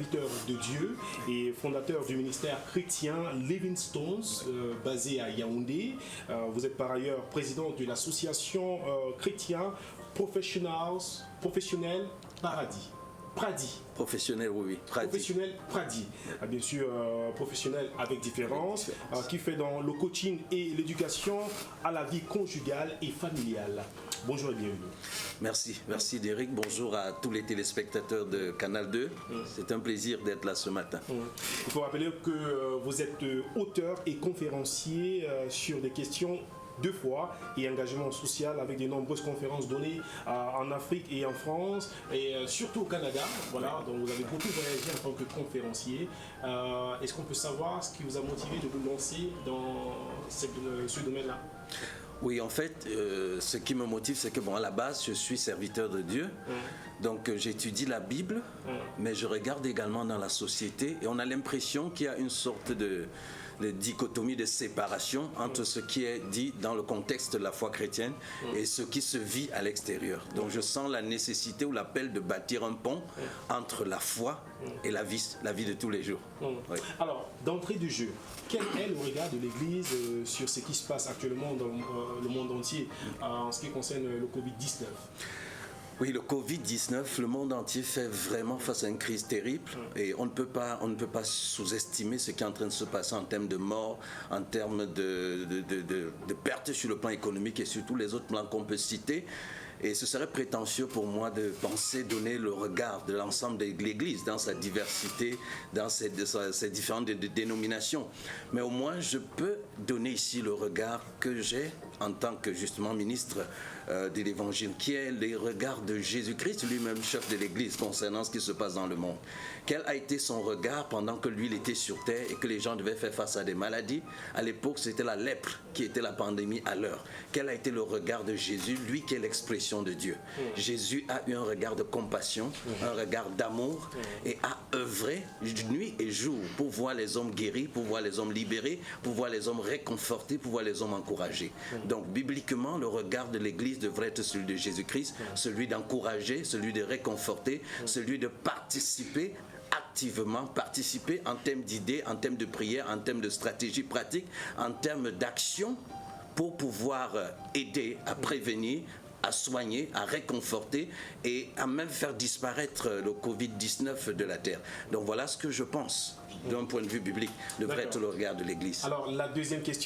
serviteur de Dieu et fondateur du ministère chrétien Living Stones, basé à Yaoundé. Vous êtes par ailleurs président de l'association chrétien professionnel Paradis. Pradi. Professionnel, oui. Pradi. Professionnel Pradi. Bien sûr, professionnel avec différence, qui fait dans le coaching et l'éducation à la vie conjugale et familiale. Bonjour et bienvenue. Merci Derek. Bonjour à tous les téléspectateurs de Canal 2. C'est un plaisir d'être là ce matin. Il faut rappeler que vous êtes auteur et conférencier sur des questions de foi et engagement social avec de nombreuses conférences données en Afrique et en France et surtout au Canada. Voilà, donc vous avez beaucoup voyagé en tant que conférencier. Est-ce qu'on peut savoir ce qui vous a motivé de vous lancer dans ce domaine-là? Oui, en fait, ce qui me motive, c'est que à la base, je suis serviteur de Dieu. Donc, j'étudie la Bible, mais je regarde également dans la société et on a l'impression qu'il y a une sorte de dichotomie, de séparation entre ce qui est dit dans le contexte de la foi chrétienne et ce qui se vit à l'extérieur. Donc, je sens la nécessité ou l'appel de bâtir un pont entre la foi et la vie de tous les jours. Oui. Alors, d'entrée du jeu, quel est le regard de l'Église sur ce qui se passe actuellement dans le monde entier en ce qui concerne le Covid-19? Oui, le Covid-19, le monde entier fait vraiment face à une crise terrible et on ne peut pas sous-estimer ce qui est en train de se passer en termes de mort, en termes de pertes sur le plan économique et sur tous les autres plans qu'on peut citer. Et ce serait prétentieux pour moi de penser donner le regard de l'ensemble de l'Église dans sa diversité, dans ses différentes dénominations. Mais au moins, je peux donner ici le regard que j'ai en tant que justement ministre de l'Évangile, qui est le regard de Jésus-Christ, lui-même chef de l'Église, concernant ce qui se passe dans le monde. Quel a été son regard pendant que lui, il était sur terre et que les gens devaient faire face à des maladies? À l'époque, c'était la lèpre qui était la pandémie à l'heure. Quel a été le regard de Jésus, lui qui est l'expression de Dieu? Jésus a eu un regard de compassion, un regard d'amour et a œuvré nuit et jour pour voir les hommes guéris, pour voir les hommes libérés, pour voir les hommes réconfortés, pour voir les hommes encouragés. Donc, bibliquement, le regard de l'Église devrait être celui de Jésus-Christ, celui d'encourager, celui de réconforter, celui de participer activement, participer en termes d'idées, en termes de prière, en termes de stratégie pratique, en termes d'action pour pouvoir aider à prévenir, à soigner, à réconforter et à même faire disparaître le Covid-19 de la terre. Donc voilà ce que je pense, d'un point de vue biblique, devrait être le regard de l'Église. Alors la deuxième question.